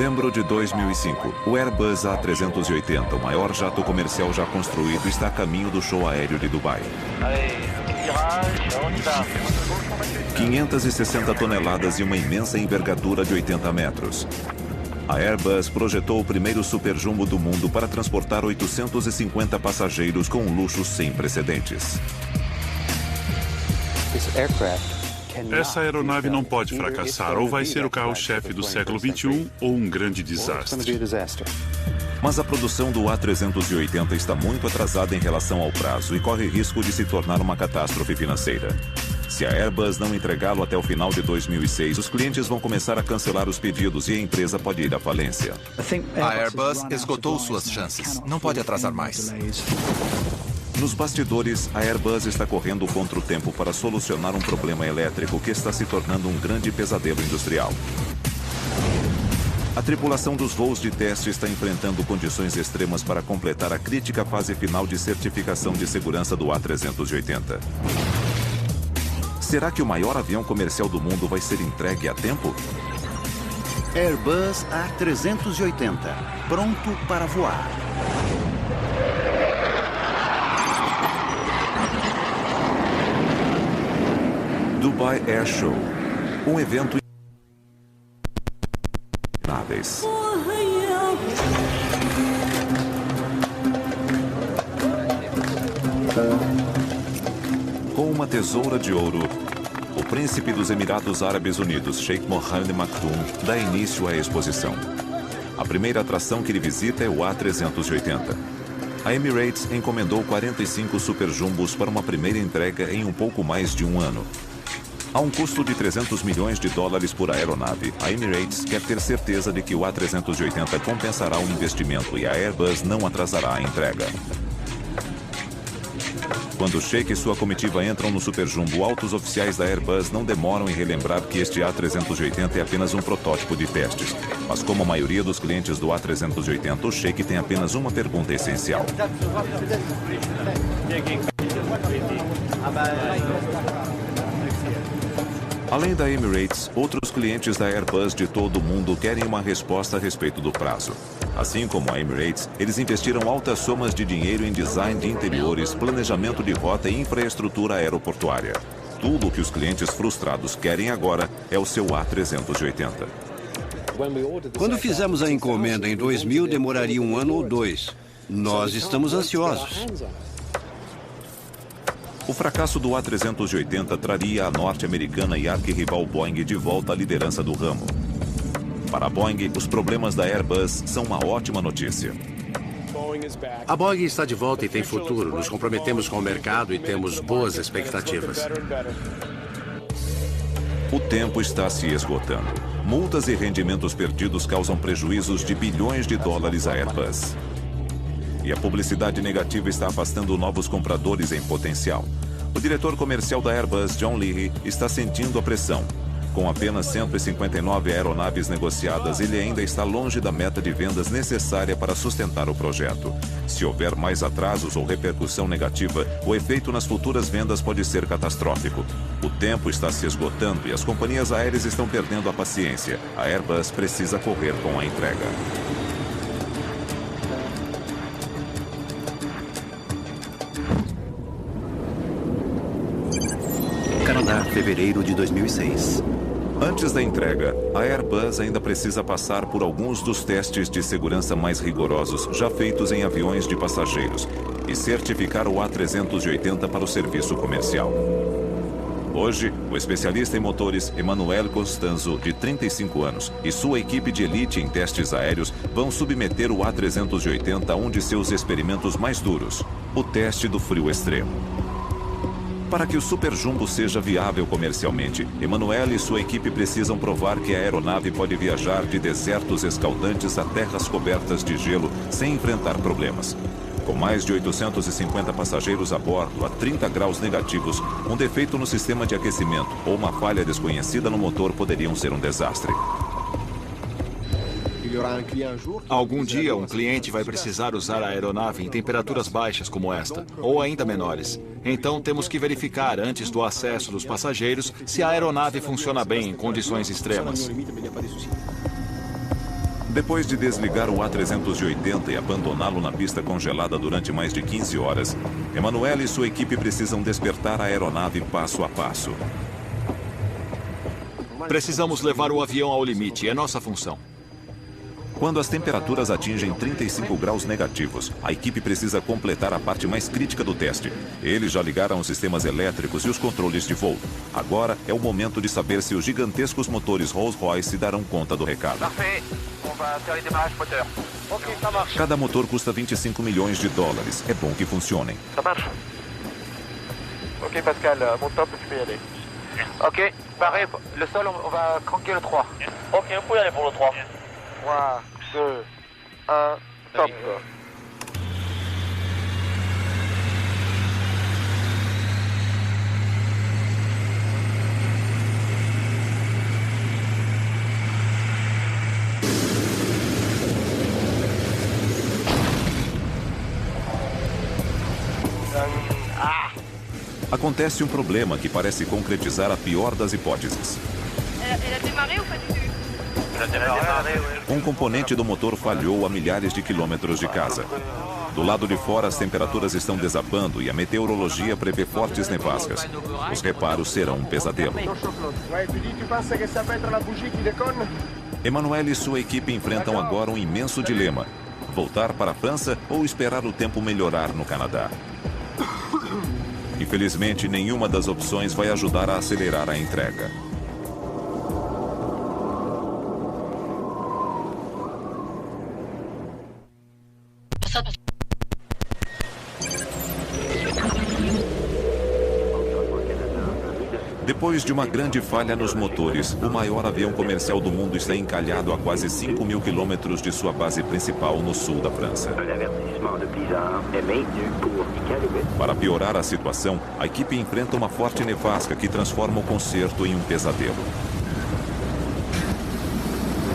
Novembro de 2005, o Airbus A380, o maior jato comercial já construído, está a caminho do show aéreo de Dubai. 560 toneladas e uma imensa envergadura de 80 metros. A Airbus projetou o primeiro superjumbo do mundo para transportar 850 passageiros com um luxo sem precedentes. Essa aeronave não pode fracassar, ou vai ser o carro-chefe do século XXI ou um grande desastre. Mas a produção do A380 está muito atrasada em relação ao prazo e corre risco de se tornar uma catástrofe financeira. Se a Airbus não entregá-lo até o final de 2006, os clientes vão começar a cancelar os pedidos e a empresa pode ir à falência. A Airbus esgotou suas chances. Não pode atrasar mais. Nos bastidores, a Airbus está correndo contra o tempo para solucionar um problema elétrico que está se tornando um grande pesadelo industrial. A tripulação dos voos de teste está enfrentando condições extremas para completar a crítica fase final de certificação de segurança do A380. Será que o maior avião comercial do mundo vai ser entregue a tempo? Airbus A380, pronto para voar. Dubai Air Show, um evento ináveis. Com uma tesoura de ouro, o príncipe dos Emirados Árabes Unidos, Sheikh Mohammed Maktoum, dá início à exposição. A primeira atração que ele visita é o A380. A Emirates encomendou 45 superjumbos para uma primeira entrega em um pouco mais de um ano. A um custo de 300 milhões de dólares por aeronave, a Emirates quer ter certeza de que o A380 compensará o investimento e a Airbus não atrasará a entrega. Quando o Sheikh e sua comitiva entram no superjumbo, altos oficiais da Airbus não demoram em relembrar que este A380 é apenas um protótipo de testes. Mas como a maioria dos clientes do A380, o Sheikh tem apenas uma pergunta essencial. Além da Emirates, outros clientes da Airbus de todo o mundo querem uma resposta a respeito do prazo. Assim como a Emirates, eles investiram altas somas de dinheiro em design de interiores, planejamento de rota e infraestrutura aeroportuária. Tudo o que os clientes frustrados querem agora é o seu A380. Quando fizemos a encomenda em 2000, demoraria um ano ou dois. Nós estamos ansiosos. O fracasso do A380 traria a norte-americana e arquirrival Boeing de volta à liderança do ramo. Para a Boeing, os problemas da Airbus são uma ótima notícia. A Boeing está de volta e tem futuro. Nos comprometemos com o mercado e temos boas expectativas. O tempo está se esgotando. Multas e rendimentos perdidos causam prejuízos de bilhões de dólares à Airbus. E a publicidade negativa está afastando novos compradores em potencial. O diretor comercial da Airbus, John Leahy, está sentindo a pressão. Com apenas 159 aeronaves negociadas, ele ainda está longe da meta de vendas necessária para sustentar o projeto. Se houver mais atrasos ou repercussão negativa, o efeito nas futuras vendas pode ser catastrófico. O tempo está se esgotando e as companhias aéreas estão perdendo a paciência. A Airbus precisa correr com a entrega. Canadá, fevereiro de 2006. Antes da entrega, a Airbus ainda precisa passar por alguns dos testes de segurança mais rigorosos já feitos em aviões de passageiros e certificar o A380 para o serviço comercial. Hoje, o especialista em motores Emanuele Costanzo, de 35 anos, e sua equipe de elite em testes aéreos vão submeter o A380 a um de seus experimentos mais duros, o teste do frio extremo. Para que o superjumbo seja viável comercialmente, Emanuele e sua equipe precisam provar que a aeronave pode viajar de desertos escaldantes a terras cobertas de gelo sem enfrentar problemas. Com mais de 850 passageiros a bordo a 30 graus negativos, um defeito no sistema de aquecimento ou uma falha desconhecida no motor poderiam ser um desastre. Algum dia, um cliente vai precisar usar a aeronave em temperaturas baixas como esta, ou ainda menores. Então, temos que verificar antes do acesso dos passageiros se a aeronave funciona bem em condições extremas. Depois de desligar o A380 e abandoná-lo na pista congelada durante mais de 15 horas, Emanuele e sua equipe precisam despertar a aeronave passo a passo. Precisamos levar o avião ao limite, é nossa função. Quando as temperaturas atingem 35 graus negativos, a equipe precisa completar a parte mais crítica do teste. Eles já ligaram os sistemas elétricos e os controles de voo. Agora é o momento de saber se os gigantescos motores Rolls-Royce darão conta do recado. Cada motor custa 25 milhões de dólares. É bom que funcionem. Ok, Pascal, mon top, tu peux y aller. Ok, pareil, le sol, on va cranker le 3. Ok, on peut y aller pour le 3. 3, 2, 1, top. Acontece um problema que parece concretizar a pior das hipóteses. Um componente do motor falhou a milhares de quilômetros de casa. Do lado de fora, as temperaturas estão desabando e a meteorologia prevê fortes nevascas. Os reparos serão um pesadelo. Emanuele e sua equipe enfrentam agora um imenso dilema: voltar para a França ou esperar o tempo melhorar no Canadá. Infelizmente, nenhuma das opções vai ajudar a acelerar a entrega. Depois de uma grande falha nos motores, o maior avião comercial do mundo está encalhado a quase 5.000 quilômetros de sua base principal no sul da França. Para piorar a situação, a equipe enfrenta uma forte nevasca que transforma o concerto em um pesadelo.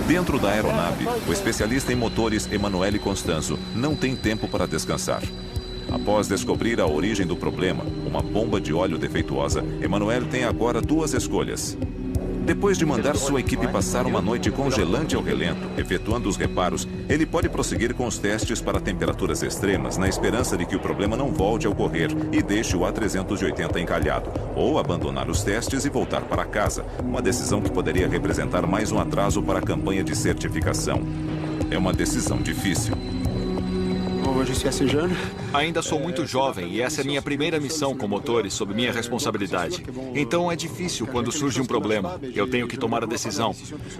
Dentro da aeronave, o especialista em motores Emanuele Constanzo não tem tempo para descansar. Após descobrir a origem do problema, uma bomba de óleo defeituosa, Emanuele tem agora duas escolhas. Depois de mandar sua equipe passar uma noite congelante ao relento, efetuando os reparos, ele pode prosseguir com os testes para temperaturas extremas, na esperança de que o problema não volte a ocorrer e deixe o A380 encalhado, ou abandonar os testes e voltar para casa, uma decisão que poderia representar mais um atraso para a campanha de certificação. É uma decisão difícil. Ainda sou muito jovem e essa é minha primeira missão com motores sob minha responsabilidade. Então é difícil quando surge um problema. Eu tenho que tomar a decisão.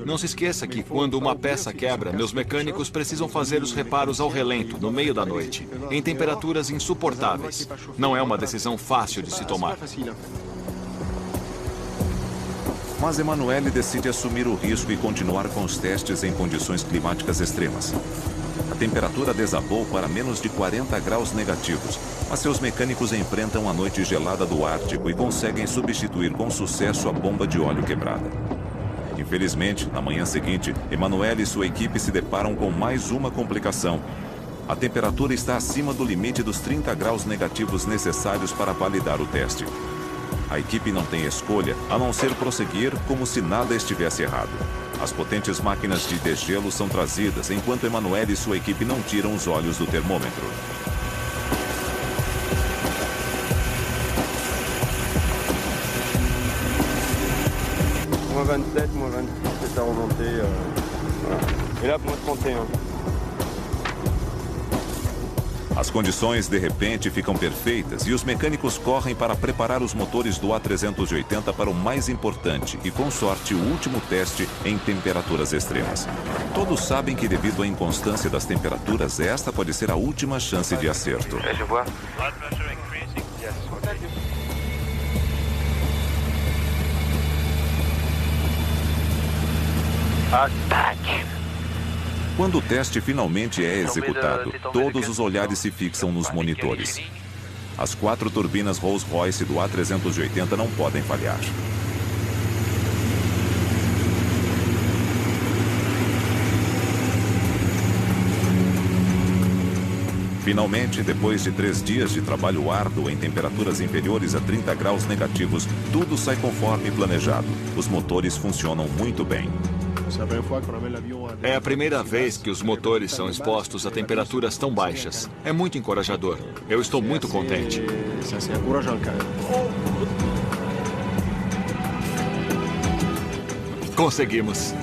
Não se esqueça que quando uma peça quebra, meus mecânicos precisam fazer os reparos ao relento, no meio da noite, em temperaturas insuportáveis. Não é uma decisão fácil de se tomar. Mas Emanuele decide assumir o risco e continuar com os testes em condições climáticas extremas. A temperatura desabou para menos de 40 graus negativos, mas seus mecânicos enfrentam a noite gelada do Ártico e conseguem substituir com sucesso a bomba de óleo quebrada. Infelizmente, na manhã seguinte, Emanuele e sua equipe se deparam com mais uma complicação. A temperatura está acima do limite dos 30 graus negativos necessários para validar o teste. A equipe não tem escolha a não ser prosseguir como se nada estivesse errado. As potentes máquinas de degelo são trazidas, enquanto Emanuele e sua equipe não tiram os olhos do termômetro. Moins 27, moins 26, c'est à remonter. Voilà. Et là, moins 31. As condições, de repente, ficam perfeitas e os mecânicos correm para preparar os motores do A380 para o mais importante e, com sorte, o último teste em temperaturas extremas. Todos sabem que, devido à inconstância das temperaturas, esta pode ser a última chance de acerto. Quando o teste finalmente é executado, todos os olhares se fixam nos monitores. As 4 turbinas Rolls-Royce do A380 não podem falhar. Finalmente, depois de 3 dias de trabalho árduo em temperaturas inferiores a 30 graus negativos, tudo sai conforme planejado. Os motores funcionam muito bem. É a primeira vez que os motores são expostos a temperaturas tão baixas. É muito encorajador. Eu estou muito contente. Conseguimos.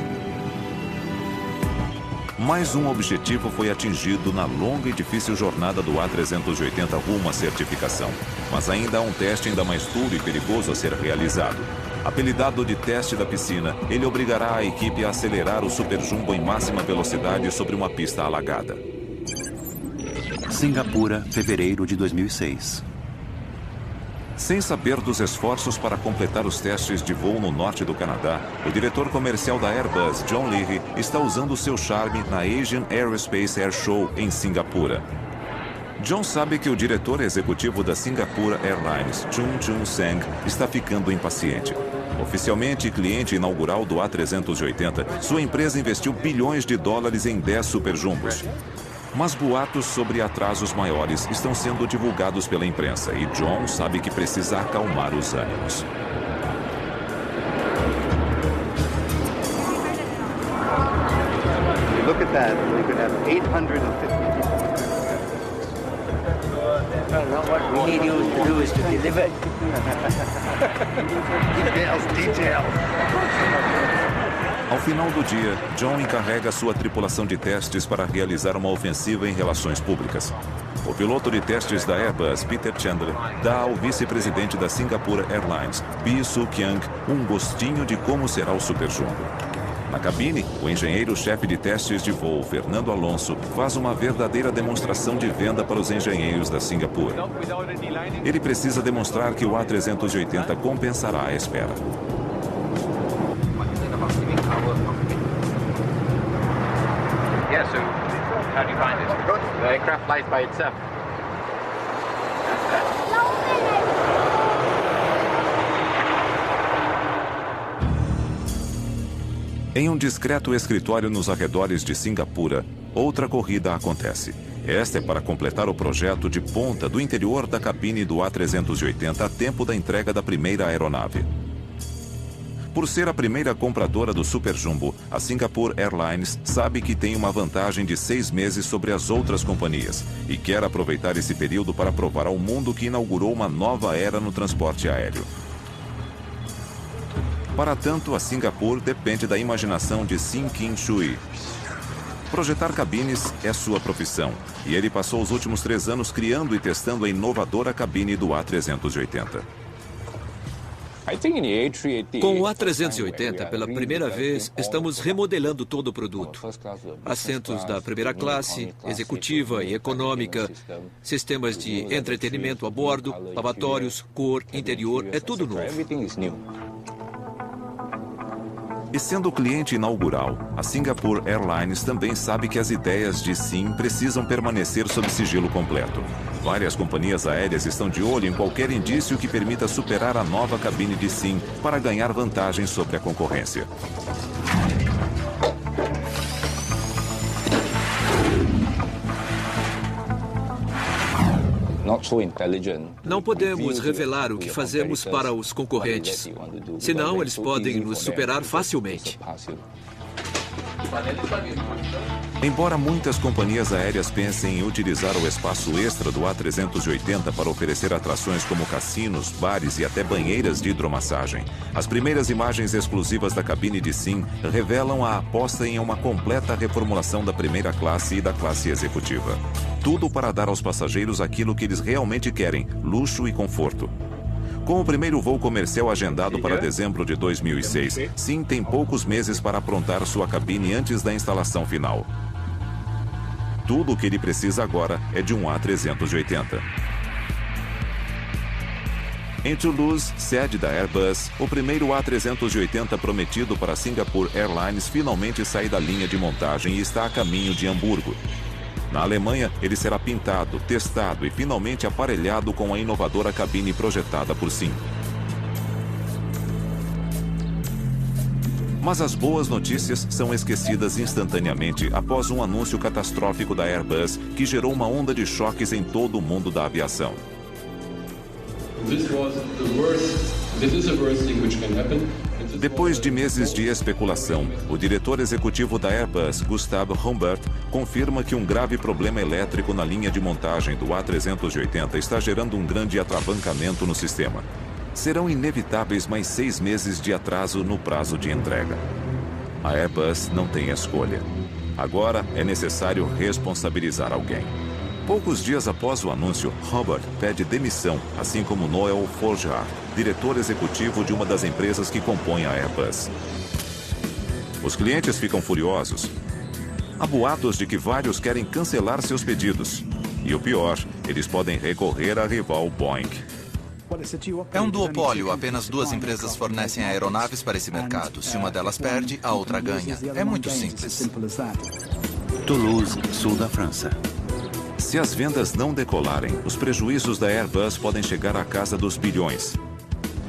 Mais um objetivo foi atingido na longa e difícil jornada do A380 rumo à certificação. Mas ainda há um teste ainda mais duro e perigoso a ser realizado. Apelidado de teste da piscina, ele obrigará a equipe a acelerar o Super Jumbo em máxima velocidade sobre uma pista alagada. Singapura, fevereiro de 2006. Sem saber dos esforços para completar os testes de voo no norte do Canadá, o diretor comercial da Airbus, John Leahy, está usando seu charme na Asian Aerospace Air Show em Singapura. John sabe que o diretor executivo da Singapore Airlines, Choon Choon Seng, está ficando impaciente. Oficialmente cliente inaugural do A380, sua empresa investiu bilhões de dólares em 10 superjumbos. Mas boatos sobre atrasos maiores estão sendo divulgados pela imprensa e John sabe que precisa acalmar os ânimos. Look at that. We could have 850 people. What we need you to do is to deliver. Details. Ao final do dia, John encarrega sua tripulação de testes para realizar uma ofensiva em relações públicas. O piloto de testes da Airbus, Peter Chandler, dá ao vice-presidente da Singapore Airlines, Bee Soo-kyung, um gostinho de como será o Super Jumbo. Na cabine, o engenheiro-chefe de testes de voo, Fernando Alonso, faz uma verdadeira demonstração de venda para os engenheiros da Singapura. Ele precisa demonstrar que o A380 compensará a espera. Yeah, so how do you find it? Good. The aircraft flies by itself. Em um discreto escritório nos arredores de Singapura, outra corrida acontece. Esta é para completar o projeto de ponta do interior da cabine do A380 a tempo da entrega da primeira aeronave. Por ser a primeira compradora do Super Jumbo, a Singapore Airlines sabe que tem uma vantagem de 6 meses sobre as outras companhias e quer aproveitar esse período para provar ao mundo que inaugurou uma nova era no transporte aéreo. Para tanto, a Singapore depende da imaginação de Sim Kin Chui. Projetar cabines é sua profissão, e ele passou os últimos 3 anos criando e testando a inovadora cabine do A380. Com o A380, pela primeira vez, estamos remodelando todo o produto. Assentos da primeira classe, executiva e econômica, sistemas de entretenimento a bordo, lavatórios, cor, interior, é tudo novo. E sendo cliente inaugural, a Singapore Airlines também sabe que as ideias de Sim precisam permanecer sob sigilo completo. Várias companhias aéreas estão de olho em qualquer indício que permita superar a nova cabine de Sim para ganhar vantagem sobre a concorrência. Não podemos revelar o que fazemos para os concorrentes, senão eles podem nos superar facilmente. Embora muitas companhias aéreas pensem em utilizar o espaço extra do A380 para oferecer atrações como cassinos, bares e até banheiras de hidromassagem, as primeiras imagens exclusivas da cabine de Sim revelam a aposta em uma completa reformulação da primeira classe e da classe executiva. Tudo para dar aos passageiros aquilo que eles realmente querem, luxo e conforto. Com o primeiro voo comercial agendado para dezembro de 2006, Sim tem poucos meses para aprontar sua cabine antes da instalação final. Tudo o que ele precisa agora é de um A380. Em Toulouse, sede da Airbus, o primeiro A380 prometido para a Singapore Airlines finalmente sai da linha de montagem e está a caminho de Hamburgo. Na Alemanha, ele será pintado, testado e finalmente aparelhado com a inovadora cabine projetada por Sim. Mas as boas notícias são esquecidas instantaneamente após um anúncio catastrófico da Airbus que gerou uma onda de choques em todo o mundo da aviação. Depois de meses de especulação, o diretor executivo da Airbus, Gustav Humbert, confirma que um grave problema elétrico na linha de montagem do A380 está gerando um grande atravancamento no sistema. Serão inevitáveis mais 6 meses de atraso no prazo de entrega. A Airbus não tem escolha. Agora é necessário responsabilizar alguém. Poucos dias após o anúncio, Humbert pede demissão, assim como Noel Forjar, diretor executivo de uma das empresas que compõem a Airbus. Os clientes ficam furiosos. Há boatos de que vários querem cancelar seus pedidos. E o pior, eles podem recorrer à rival Boeing. É um duopólio. Apenas 2 empresas fornecem aeronaves para esse mercado. Se uma delas perde, a outra ganha. É muito simples. Toulouse, sul da França. Se as vendas não decolarem, os prejuízos da Airbus podem chegar à casa dos bilhões.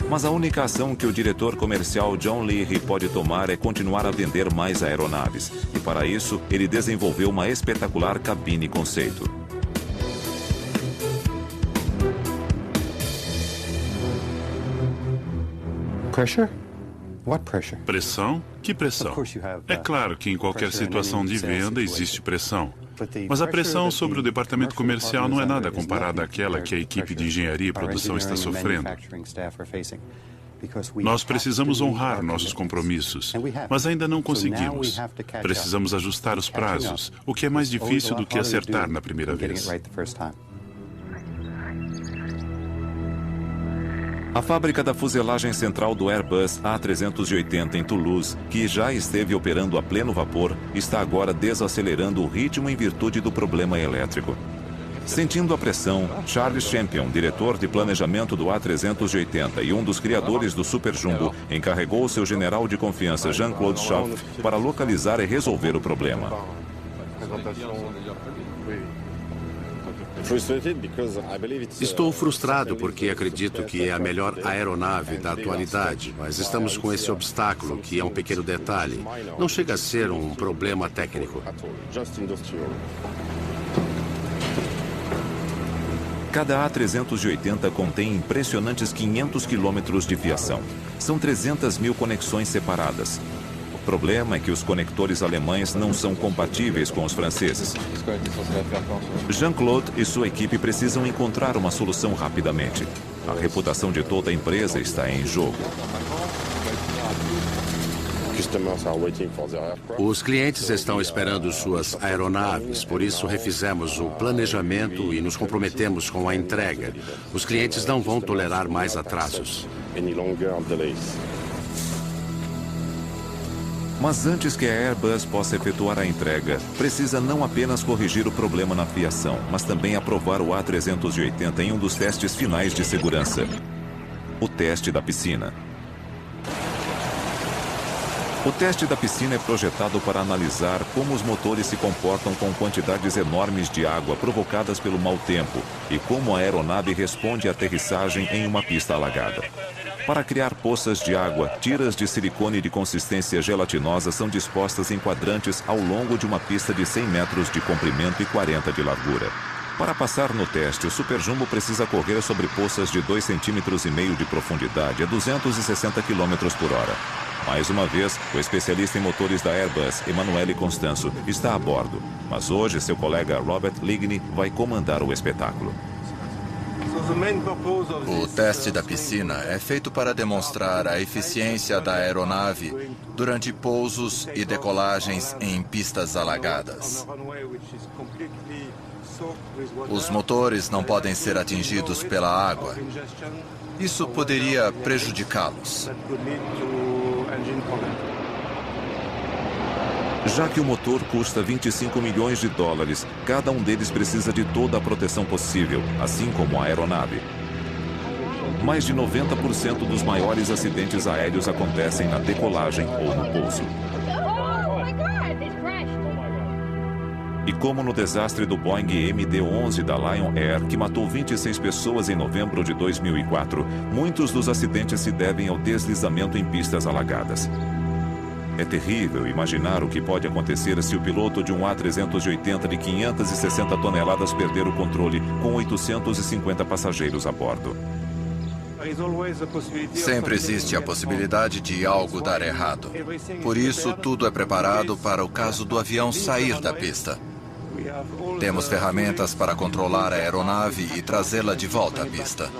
Mas a única ação que o diretor comercial John Leahy pode tomar é continuar a vender mais aeronaves. E para isso, ele desenvolveu uma espetacular cabine conceito. Pressão? Que pressão? É claro que em qualquer situação de venda existe pressão. Mas a pressão sobre o departamento comercial não é nada comparada àquela que a equipe de engenharia e produção está sofrendo. Nós precisamos honrar nossos compromissos, mas ainda não conseguimos. Precisamos ajustar os prazos, o que é mais difícil do que acertar na primeira vez. A fábrica da fuselagem central do Airbus A380 em Toulouse, que já esteve operando a pleno vapor, está agora desacelerando o ritmo em virtude do problema elétrico. Sentindo a pressão, Charles Champion, diretor de planejamento do A380 e um dos criadores do Super Jumbo, encarregou seu general de confiança Jean-Claude Schaff para localizar e resolver o problema. Estou frustrado porque acredito que é a melhor aeronave da atualidade, mas estamos com esse obstáculo, que é um pequeno detalhe. Não chega a ser um problema técnico. Cada A380 contém impressionantes 500 quilômetros de fiação. São 300 mil conexões separadas. O problema é que os conectores alemães não são compatíveis com os franceses. Jean-Claude e sua equipe precisam encontrar uma solução rapidamente. A reputação de toda a empresa está em jogo. Os clientes estão esperando suas aeronaves, por isso refizemos o planejamento e nos comprometemos com a entrega. Os clientes não vão tolerar mais atrasos. Mas antes que a Airbus possa efetuar a entrega, precisa não apenas corrigir o problema na fiação, mas também aprovar o A380 em um dos testes finais de segurança. O teste da piscina. O teste da piscina é projetado para analisar como os motores se comportam com quantidades enormes de água provocadas pelo mau tempo e como a aeronave responde à aterrissagem em uma pista alagada. Para criar poças de água, tiras de silicone de consistência gelatinosa são dispostas em quadrantes ao longo de uma pista de 100 metros de comprimento e 40 de largura. Para passar no teste, o Super Jumbo precisa correr sobre poças de 2,5 cm de profundidade a 260 km por hora. Mais uma vez, o especialista em motores da Airbus, Emanuele Constanzo, está a bordo. Mas hoje, seu colega Robert Ligny vai comandar o espetáculo. O teste da piscina é feito para demonstrar a eficiência da aeronave durante pousos e decolagens em pistas alagadas. Os motores não podem ser atingidos pela água. Isso poderia prejudicá-los. Já que o motor custa 25 milhões de dólares, cada um deles precisa de toda a proteção possível, assim como a aeronave. Mais de 90% dos maiores acidentes aéreos acontecem na decolagem ou no pouso. E como no desastre do Boeing MD-11 da Lion Air, que matou 26 pessoas em novembro de 2004, muitos dos acidentes se devem ao deslizamento em pistas alagadas. É terrível imaginar o que pode acontecer se o piloto de um A380 de 560 toneladas perder o controle com 850 passageiros a bordo. Sempre existe a possibilidade de algo dar errado. Por isso, tudo é preparado para o caso do avião sair da pista. Temos ferramentas para controlar a aeronave e trazê-la de volta à pista.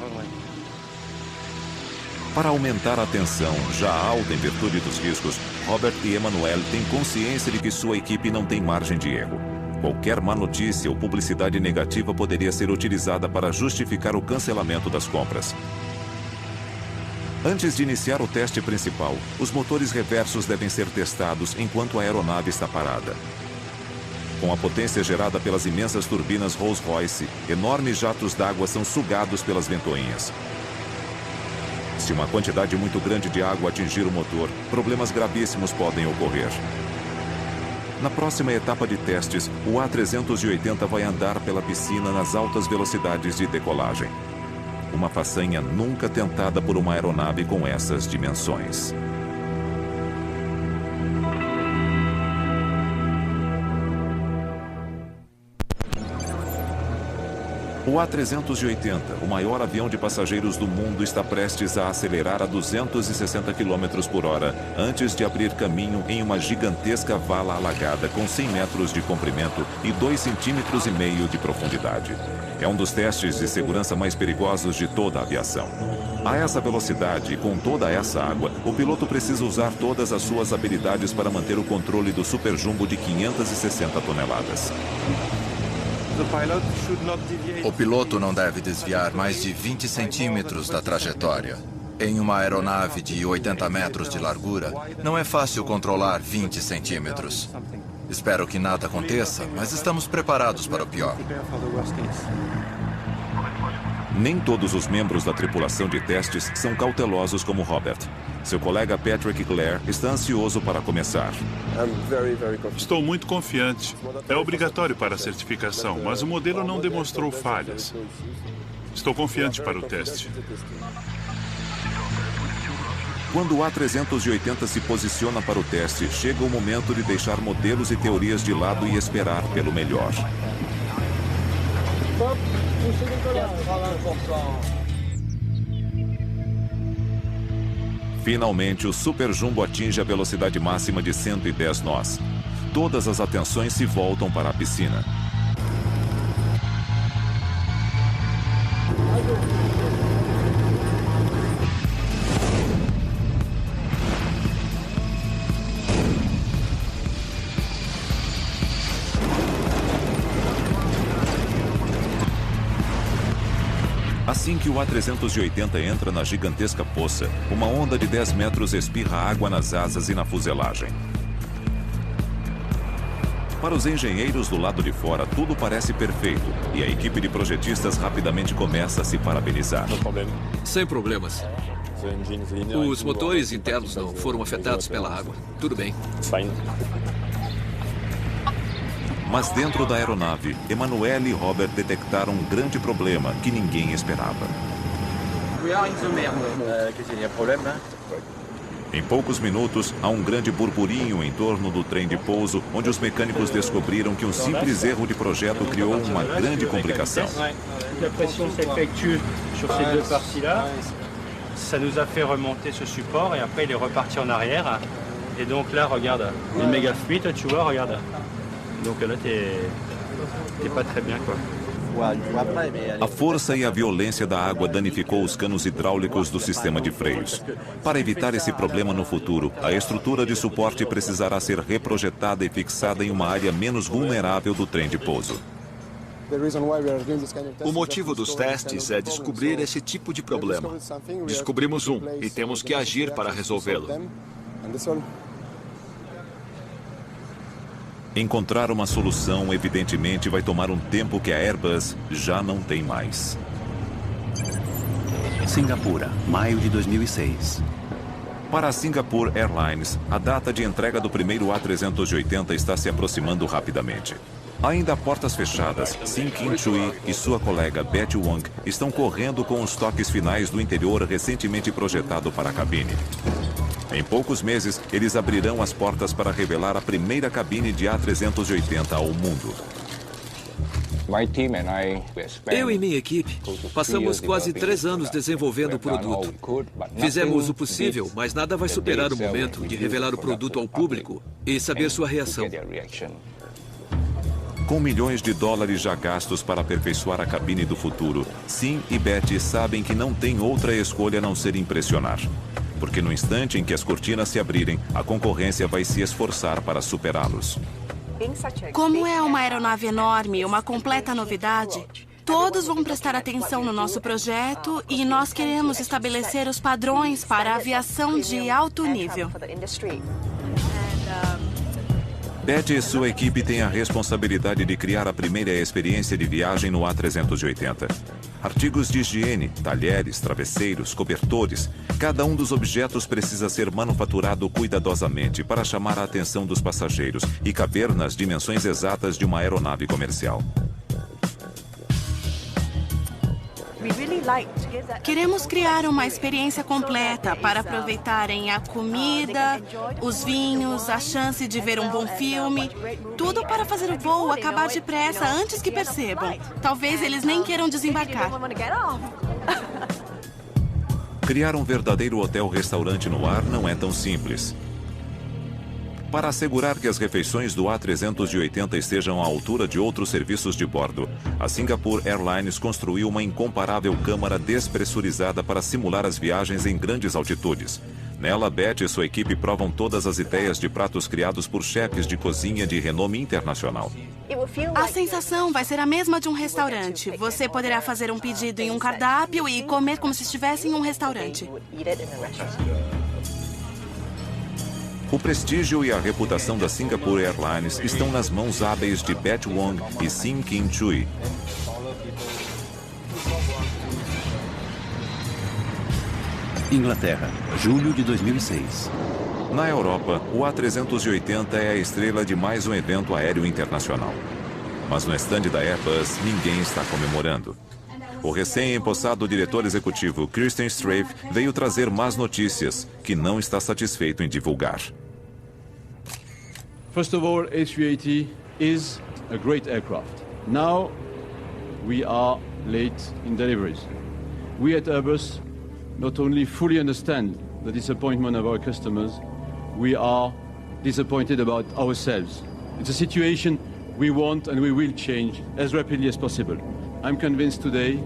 Para aumentar a tensão já alta em virtude dos riscos, Robert e Emanuele têm consciência de que sua equipe não tem margem de erro. Qualquer má notícia ou publicidade negativa poderia ser utilizada para justificar o cancelamento das compras. Antes de iniciar o teste principal, os motores reversos devem ser testados enquanto a aeronave está parada. Com a potência gerada pelas imensas turbinas Rolls-Royce, enormes jatos d'água são sugados pelas ventoinhas. Se uma quantidade muito grande de água atingir o motor, problemas gravíssimos podem ocorrer. Na próxima etapa de testes, o A380 vai andar pela piscina nas altas velocidades de decolagem. Uma façanha nunca tentada por uma aeronave com essas dimensões. O A380, o maior avião de passageiros do mundo, está prestes a acelerar a 260 km por hora antes de abrir caminho em uma gigantesca vala alagada com 100 metros de comprimento e 2,5 km de profundidade. É um dos testes de segurança mais perigosos de toda a aviação. A essa velocidade e com toda essa água, o piloto precisa usar todas as suas habilidades para manter o controle do Super Jumbo de 560 toneladas. O piloto não deve desviar mais de 20 centímetros da trajetória. Em uma aeronave de 80 metros de largura, não é fácil controlar 20 centímetros. Espero que nada aconteça, mas estamos preparados para o pior. Nem todos os membros da tripulação de testes são cautelosos como Robert. Seu colega Patrick Clare está ansioso para começar. Estou muito confiante. É obrigatório para a certificação, mas o modelo não demonstrou falhas. Estou confiante para o teste. Quando o A380 se posiciona para o teste, chega o momento de deixar modelos e teorias de lado e esperar pelo melhor. Finalmente, o Super Jumbo atinge a velocidade máxima de 110 nós. Todas as atenções se voltam para a piscina. Assim que o A380 entra na gigantesca poça, uma onda de 10 metros espirra água nas asas e na fuselagem. Para os engenheiros do lado de fora, tudo parece perfeito e a equipe de projetistas rapidamente começa a se parabenizar. Sem problemas. Os motores internos não foram afetados pela água. Tudo bem. Mas dentro da aeronave, Emanuele e Robert detectaram um grande problema que ninguém esperava. Em poucos minutos, há um grande burburinho em torno do trem de pouso, onde os mecânicos descobriram que um simples erro de projeto criou uma grande complicação. A pressão se effectue sur ces deux parties-là. Ça nous a fait remonter ce support et après il est reparti en arrière. Et donc là, regarde, le méga fluide, tu vois, regarde. Donc là, t'es pas très bien, quoi. A força e a violência da água danificou os canos hidráulicos do sistema de freios. Para evitar esse problema no futuro, a estrutura de suporte precisará ser reprojetada e fixada em uma área menos vulnerável do trem de pouso. O motivo dos testes é descobrir esse tipo de problema. Descobrimos um e temos que agir para resolvê-lo. Encontrar uma solução, evidentemente, vai tomar um tempo que a Airbus já não tem mais. Singapura, maio de 2006. Para a Singapore Airlines, a data de entrega do primeiro A380 está se aproximando rapidamente. Ainda a portas fechadas, Sim Kim Chui e sua colega Betty Wong estão correndo com os toques finais do interior recentemente projetado para a cabine. Em poucos meses, eles abrirão as portas para revelar a primeira cabine de A380 ao mundo. Eu e minha equipe passamos quase 3 anos desenvolvendo o produto. Fizemos o possível, mas nada vai superar o momento de revelar o produto ao público e saber sua reação. Com milhões de dólares já gastos para aperfeiçoar a cabine do futuro, Sim e Betty sabem que não tem outra escolha a não ser impressionar. Porque no instante em que as cortinas se abrirem, a concorrência vai se esforçar para superá-los. Como é uma aeronave enorme, uma completa novidade, todos vão prestar atenção no nosso projeto e nós queremos estabelecer os padrões para a aviação de alto nível. Betty e sua equipe têm a responsabilidade de criar a primeira experiência de viagem no A380. Artigos de higiene, talheres, travesseiros, cobertores. Cada um dos objetos precisa ser manufaturado cuidadosamente para chamar a atenção dos passageiros e caber nas dimensões exatas de uma aeronave comercial. Queremos criar uma experiência completa para aproveitarem a comida, os vinhos, a chance de ver um bom filme. Tudo para fazer o voo acabar depressa antes que percebam. Talvez eles nem queiram desembarcar. Criar um verdadeiro hotel-restaurante no ar não é tão simples. Para assegurar que as refeições do A380 estejam à altura de outros serviços de bordo, a Singapore Airlines construiu uma incomparável câmara despressurizada para simular as viagens em grandes altitudes. Nela, Betty e sua equipe provam todas as ideias de pratos criados por chefes de cozinha de renome internacional. A sensação vai ser a mesma de um restaurante. Você poderá fazer um pedido em um cardápio e comer como se estivesse em um restaurante. O prestígio e a reputação da Singapore Airlines estão nas mãos hábeis de Betty Wong e Sim Kim Chui. Inglaterra, julho de 2006. Na Europa, o A380 é a estrela de mais um evento aéreo internacional. Mas no estande da Airbus, ninguém está comemorando. O recém-empossado diretor executivo Christian Strafe veio trazer más notícias, que não está satisfeito em divulgar. First of all, A380 is a great aircraft. Now we are late in deliveries. We at Airbus not only fully understand the disappointment of our customers, we are disappointed about ourselves. It's a situation we want and we will change as rapidly as possible. I'm convinced today,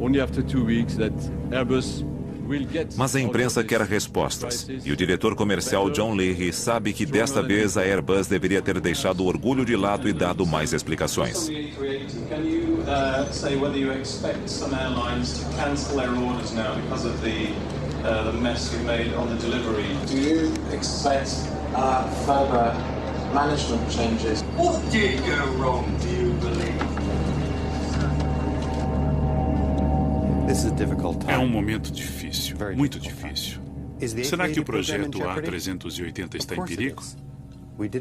only after 2 weeks, that Airbus will get... Mas a imprensa quer respostas. E o diretor comercial John Leahy sabe que desta vez a Airbus deveria ter deixado o orgulho de lado e dado mais explicações. Can you say whether you expect some airlines to cancel their orders now because of the mess you made on the delivery? Do you expect further management changes? What did go wrong, do you believe? É um momento difícil, muito difícil. Será que o projeto A380 está em perigo?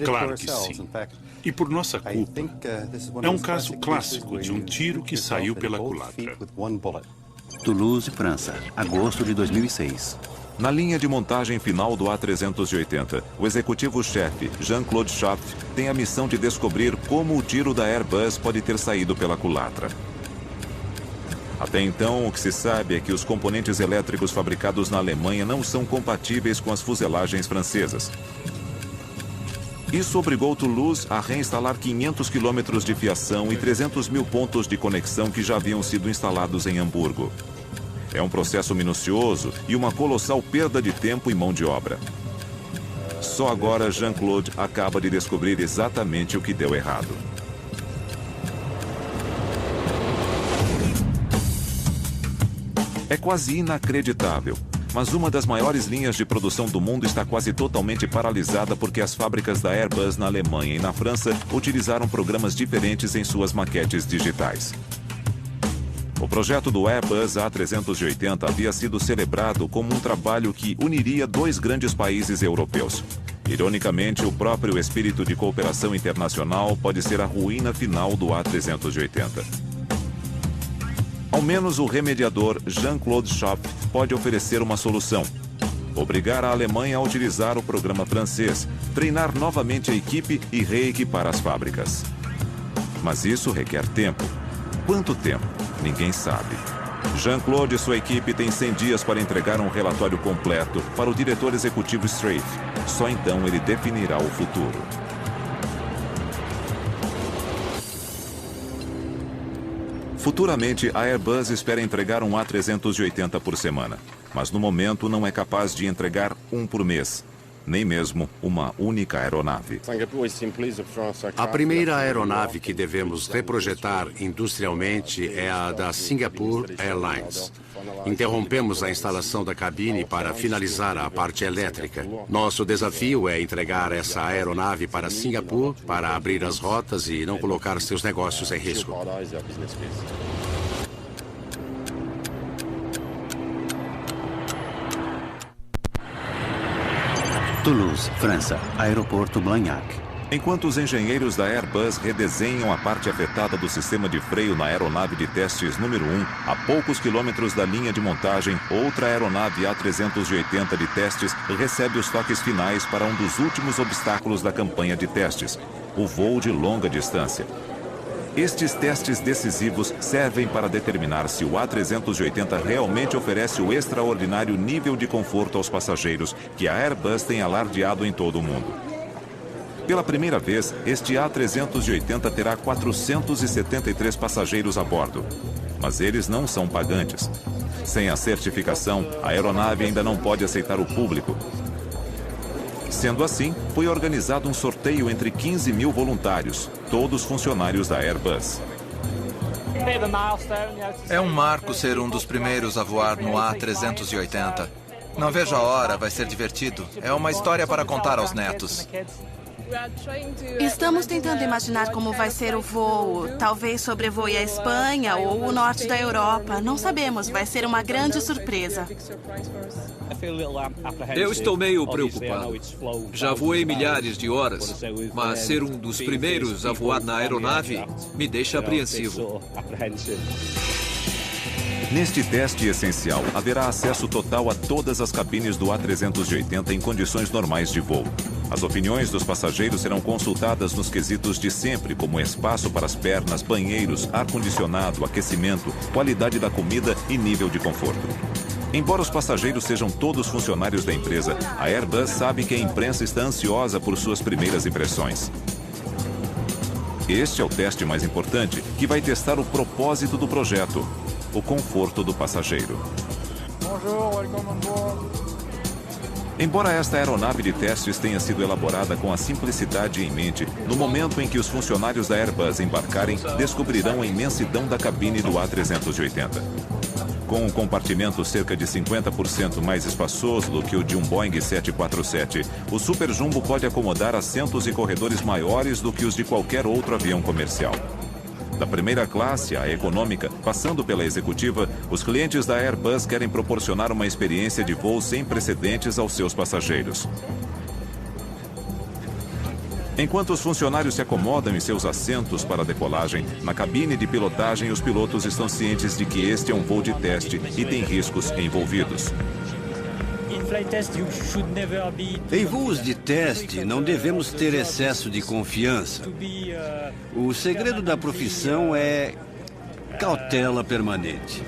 Claro que sim. E por nossa culpa. É um caso clássico de um tiro que saiu pela culatra. Toulouse, França, agosto de 2006. Na linha de montagem final do A380, o executivo-chefe, Jean-Claude Schopf, tem a missão de descobrir como o tiro da Airbus pode ter saído pela culatra. Até então, o que se sabe é que os componentes elétricos fabricados na Alemanha não são compatíveis com as fuselagens francesas. Isso obrigou Toulouse a reinstalar 500 quilômetros de fiação e 300 mil pontos de conexão que já haviam sido instalados em Hamburgo. É um processo minucioso e uma colossal perda de tempo e mão de obra. Só agora Jean-Claude acaba de descobrir exatamente o que deu errado. É quase inacreditável, mas uma das maiores linhas de produção do mundo está quase totalmente paralisada porque as fábricas da Airbus na Alemanha e na França utilizaram programas diferentes em suas maquetes digitais. O projeto do Airbus A380 havia sido celebrado como um trabalho que uniria 2 grandes países europeus. Ironicamente, o próprio espírito de cooperação internacional pode ser a ruína final do A380. Ao menos o remediador Jean-Claude Schopf pode oferecer uma solução. Obrigar a Alemanha a utilizar o programa francês, treinar novamente a equipe e reequipar as fábricas. Mas isso requer tempo. Quanto tempo? Ninguém sabe. Jean-Claude e sua equipe têm 100 dias para entregar um relatório completo para o diretor executivo Strafe. Só então ele definirá o futuro. Futuramente, a Airbus espera entregar um A380 por semana. Mas no momento não é capaz de entregar um por mês. Nem mesmo uma única aeronave. A primeira aeronave que devemos reprojetar industrialmente é a da Singapore Airlines. Interrompemos a instalação da cabine para finalizar a parte elétrica. Nosso desafio é entregar essa aeronave para Singapura para abrir as rotas e não colocar seus negócios em risco. Toulouse, França, Aeroporto Blagnac. Enquanto os engenheiros da Airbus redesenham a parte afetada do sistema de freio na aeronave de testes número 1, a poucos quilômetros da linha de montagem, outra aeronave A380 de testes recebe os toques finais para um dos últimos obstáculos da campanha de testes, o voo de longa distância. Estes testes decisivos servem para determinar se o A380 realmente oferece o extraordinário nível de conforto aos passageiros que a Airbus tem alardeado em todo o mundo. Pela primeira vez, este A380 terá 473 passageiros a bordo. Mas eles não são pagantes. Sem a certificação, a aeronave ainda não pode aceitar o público. Sendo assim, foi organizado um sorteio entre 15 mil voluntários, todos funcionários da Airbus. É um marco ser um dos primeiros a voar no A380. Não vejo a hora, vai ser divertido. É uma história para contar aos netos. Estamos tentando imaginar como vai ser o voo. Talvez sobrevoe a Espanha ou o norte da Europa. Não sabemos, vai ser uma grande surpresa. Eu estou meio preocupado. Já voei milhares de horas, mas ser um dos primeiros a voar na aeronave me deixa apreensivo. Neste teste essencial, haverá acesso total a todas as cabines do A380 em condições normais de voo. As opiniões dos passageiros serão consultadas nos quesitos de sempre, como espaço para as pernas, banheiros, ar-condicionado, aquecimento, qualidade da comida e nível de conforto. Embora os passageiros sejam todos funcionários da empresa, a Airbus sabe que a imprensa está ansiosa por suas primeiras impressões. Este é o teste mais importante, que vai testar o propósito do projeto, o conforto do passageiro. Embora esta aeronave de testes tenha sido elaborada com a simplicidade em mente, no momento em que os funcionários da Airbus embarcarem, descobrirão a imensidão da cabine do A380. Com um compartimento cerca de 50% mais espaçoso do que o de um Boeing 747, o Super Jumbo pode acomodar assentos e corredores maiores do que os de qualquer outro avião comercial. Da primeira classe à econômica, passando pela executiva, os clientes da Airbus querem proporcionar uma experiência de voo sem precedentes aos seus passageiros. Enquanto os funcionários se acomodam em seus assentos para a decolagem, na cabine de pilotagem os pilotos estão cientes de que este é um voo de teste e tem riscos envolvidos. Em voos de teste, não devemos ter excesso de confiança. O segredo da profissão é cautela permanente.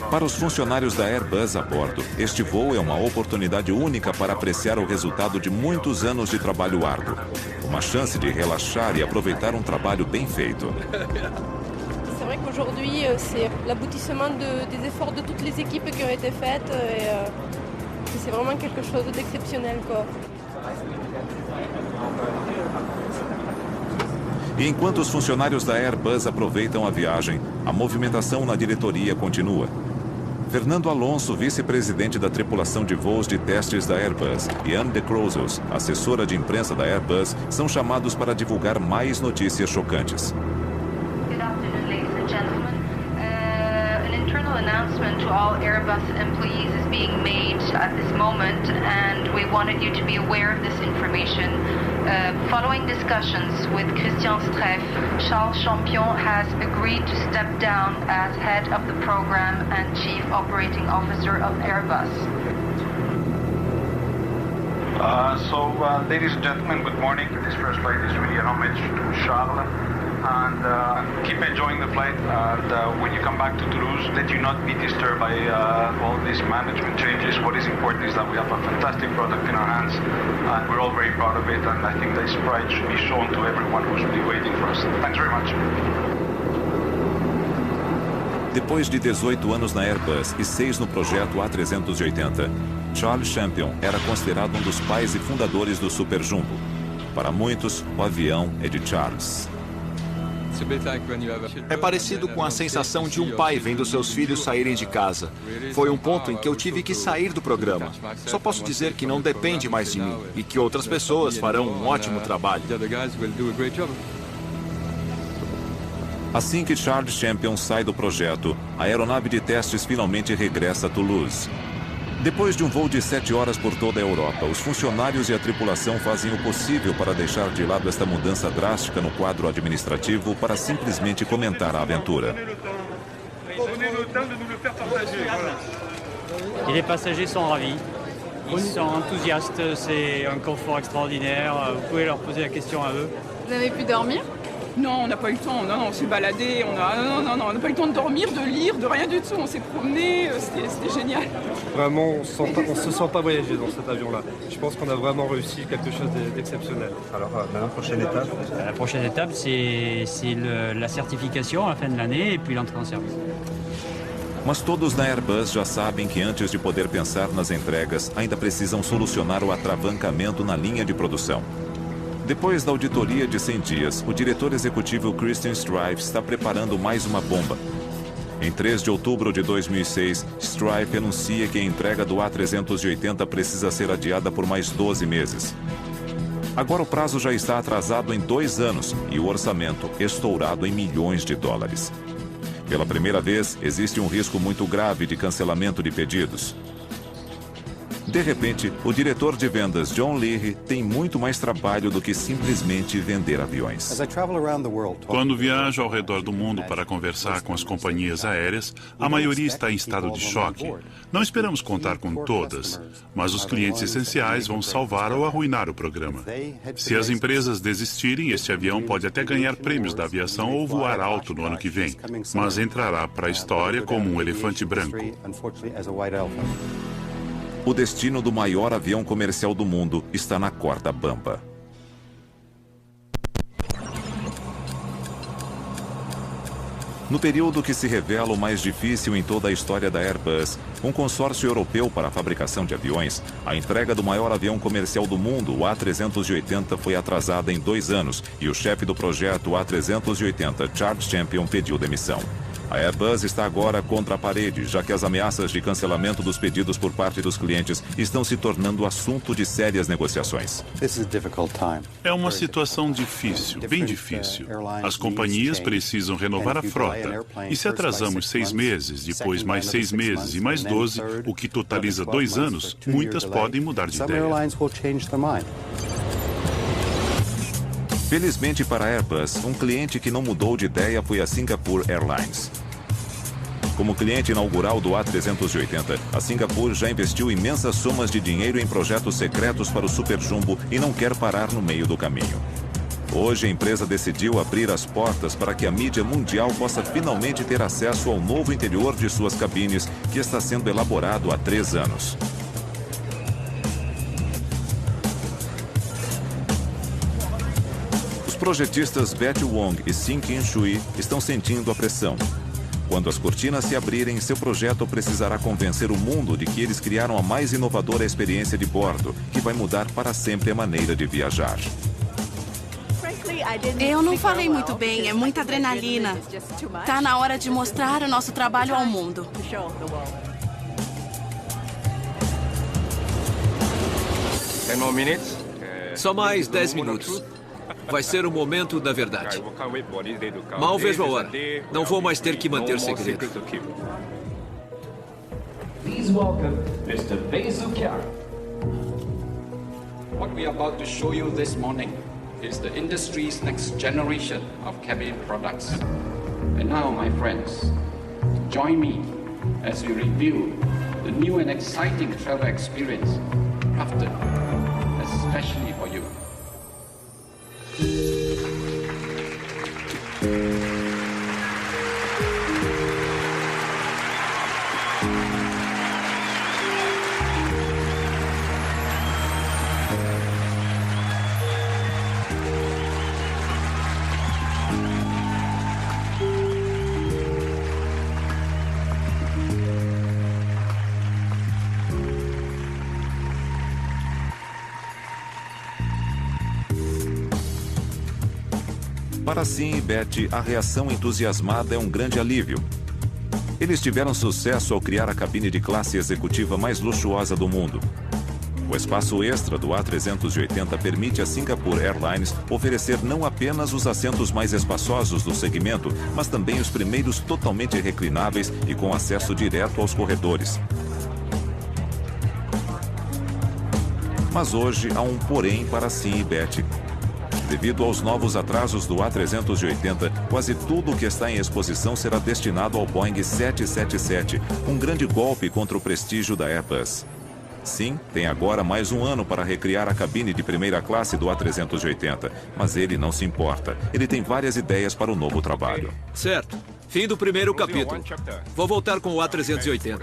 Para os funcionários da Airbus a bordo, este voo é uma oportunidade única para apreciar o resultado de muitos anos de trabalho árduo. Uma chance de relaxar e aproveitar um trabalho bem feito. C'est vrai qu'aujourd'hui, c'est l'aboutissement des efforts de toutes les équipes qui ont été faites et c'est vraiment quelque chose d'exceptionnel, quoi. E enquanto os funcionários da Airbus aproveitam a viagem, a movimentação na diretoria continua. Fernando Alonso, vice-presidente da tripulação de voos de testes da Airbus, e Anne de Crousels, assessora de imprensa da Airbus, são chamados para divulgar mais notícias chocantes. Announcement to all Airbus employees is being made at this moment, and we wanted you to be aware of this information. Following discussions with Christian Streff, Charles Champion has agreed to step down as head of the program and chief operating officer of Airbus. Ladies and gentlemen, good morning. This first flight is really an homage to Charles. And keep enjoying the flight, and when you come back to Toulouse, let you not be disturbed by all these management changes. What is important is that we have a fantastic product in our hands, and we're all very proud of it, and I think this pride should be shown to everyone who's really waiting for us. Thanks very much. Depois de 18 anos na Airbus e 6 no projeto A380, Charles Champion era considerado um dos pais e fundadores do Super Jumbo. Para muitos, o avião é de Charles. É parecido com a sensação de um pai vendo seus filhos saírem de casa. Foi um ponto em que eu tive que sair do programa. Só posso dizer que não depende mais de mim e que outras pessoas farão um ótimo trabalho. Assim que Charles Champion sai do projeto, a aeronave de testes finalmente regressa a Toulouse. Depois de um voo de 7 horas por toda a Europa, os funcionários e a tripulação fazem o possível para deixar de lado esta mudança drástica no quadro administrativo para simplesmente comentar a aventura. Et les passagers sont ravis. Ils sont enthousiastes, c'est un confort extraordinaire. Vous pouvez leur poser la question à eux. Vous avez pu dormir? Non, on n'a pas eu le temps. Non, on s'est baladé. On n'a pas eu le temps de dormir, de lire, de rien du tout. On s'est promené. C'était génial. Vraiment, on se sent pas voyager dans cet avion-là. Je pense qu'on a vraiment réussi quelque chose d'exceptionnel. Alors, la prochaine étape? La prochaine étape, c'est la certification à la fin de l'année et puis l'entrée en service. Mas todos na Airbus já sabem que antes de poder pensar nas entregas, ainda precisam solucionar o atravancamento na linha de produção. Depois da auditoria de 100 dias, o diretor executivo Christian Streff está preparando mais uma bomba. Em 3 de outubro de 2006, Streff anuncia que a entrega do A380 precisa ser adiada por mais 12 meses. Agora o prazo já está atrasado em 2 anos e o orçamento estourado em milhões de dólares. Pela primeira vez, existe um risco muito grave de cancelamento de pedidos. De repente, o diretor de vendas John Leahy tem muito mais trabalho do que simplesmente vender aviões. Quando viajo ao redor do mundo para conversar com as companhias aéreas, a maioria está em estado de choque. Não esperamos contar com todas, mas os clientes essenciais vão salvar ou arruinar o programa. Se as empresas desistirem, este avião pode até ganhar prêmios da aviação ou voar alto no ano que vem, mas entrará para a história como um elefante branco. O destino do maior avião comercial do mundo está na corda bamba. No período que se revela o mais difícil em toda a história da Airbus, um consórcio europeu para a fabricação de aviões, a entrega do maior avião comercial do mundo, o A380, foi atrasada em 2 anos e o chefe do projeto A380, Charles Champion, pediu demissão. A Airbus está agora contra a parede, já que as ameaças de cancelamento dos pedidos por parte dos clientes estão se tornando assunto de sérias negociações. É uma situação difícil, bem difícil. As companhias precisam renovar a frota. E se atrasamos 6 meses, depois mais 6 meses e mais 12, o que totaliza 2 anos, muitas podem mudar de ideia. Felizmente para a Airbus, um cliente que não mudou de ideia foi a Singapore Airlines. Como cliente inaugural do A380, a Singapore já investiu imensas somas de dinheiro em projetos secretos para o Super Jumbo e não quer parar no meio do caminho. Hoje a empresa decidiu abrir as portas para que a mídia mundial possa finalmente ter acesso ao novo interior de suas cabines, que está sendo elaborado há 3 anos. Os projetistas Betty Wong e Sin Kin Shui estão sentindo a pressão. Quando as cortinas se abrirem, seu projeto precisará convencer o mundo de que eles criaram a mais inovadora experiência de bordo, que vai mudar para sempre a maneira de viajar. Eu não falei muito bem, é muita adrenalina. Tá na hora de mostrar o nosso trabalho ao mundo. Só mais 10 minutos. Vai ser o momento da verdade. Mal vejo a hora. Não vou mais ter que manter segredo. Please welcome Mr. Basu Chiara. What we are about to show you this morning is the industry's next generation of cabin products. And now, my friends, join me as we review the new and exciting travel experience crafted especially for you. Para Sim e Betty, a reação entusiasmada é um grande alívio. Eles tiveram sucesso ao criar a cabine de classe executiva mais luxuosa do mundo. O espaço extra do A380 permite à Singapore Airlines oferecer não apenas os assentos mais espaçosos do segmento, mas também os primeiros totalmente reclináveis e com acesso direto aos corredores. Mas hoje há um porém para Sim e Betty. Devido aos novos atrasos do A380, quase tudo o que está em exposição será destinado ao Boeing 777, um grande golpe contra o prestígio da Airbus. Sim, tem agora mais um ano para recriar a cabine de primeira classe do A380, mas ele não se importa. Ele tem várias ideias para o novo trabalho. Certo. Fim do primeiro capítulo. Vou voltar com o A380.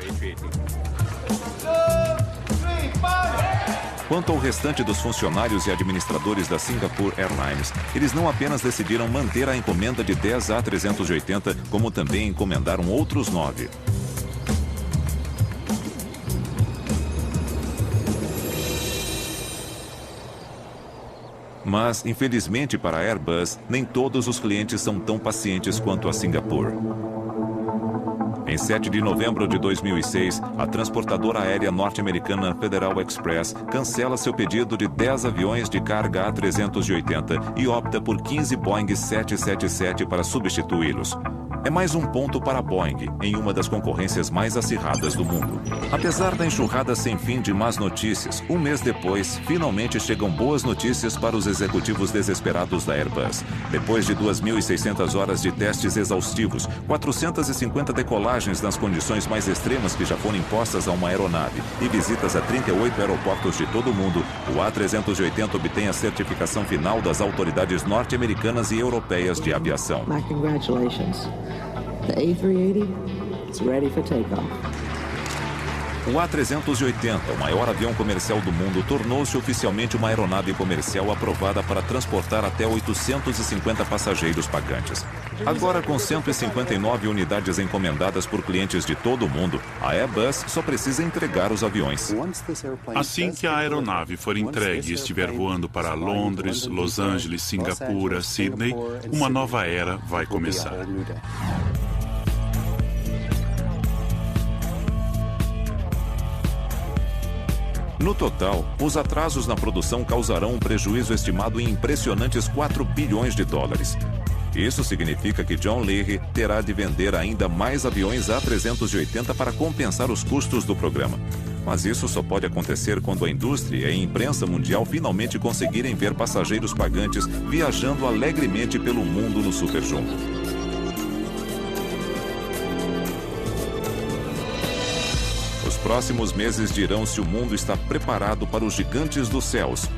Quanto ao restante dos funcionários e administradores da Singapore Airlines, eles não apenas decidiram manter a encomenda de 10 A380, como também encomendaram outros 9. Mas, infelizmente para a Airbus, nem todos os clientes são tão pacientes quanto a Singapore. Em 7 de novembro de 2006, a transportadora aérea norte-americana Federal Express cancela seu pedido de 10 aviões de carga A380 e opta por 15 Boeing 777 para substituí-los. É mais um ponto para a Boeing, em uma das concorrências mais acirradas do mundo. Apesar da enxurrada sem fim de más notícias, um mês depois, finalmente chegam boas notícias para os executivos desesperados da Airbus. Depois de 2.600 horas de testes exaustivos, 450 decolagens nas condições mais extremas que já foram impostas a uma aeronave e visitas a 38 aeroportos de todo o mundo, o A380 obtém a certificação final das autoridades norte-americanas e europeias de aviação. Congratulations. The A380 is ready for takeoff. O A380, o maior avião comercial do mundo, tornou-se oficialmente uma aeronave comercial aprovada para transportar até 850 passageiros pagantes. Agora, com 159 unidades encomendadas por clientes de todo o mundo, a Airbus só precisa entregar os aviões. Assim que a aeronave for entregue e estiver voando para Londres, Los Angeles, Singapura, Sydney, uma nova era vai começar. No total, os atrasos na produção causarão um prejuízo estimado em impressionantes 4 bilhões de dólares. Isso significa que John Leahy terá de vender ainda mais aviões A380 para compensar os custos do programa. Mas isso só pode acontecer quando a indústria e a imprensa mundial finalmente conseguirem ver passageiros pagantes viajando alegremente pelo mundo no Super Jumbo. Os próximos meses dirão se o mundo está preparado para os gigantes dos céus.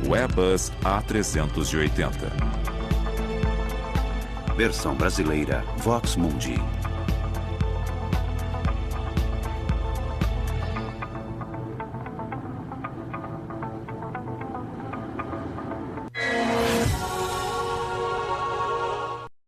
O Airbus A380. Versão brasileira Vox Mundi.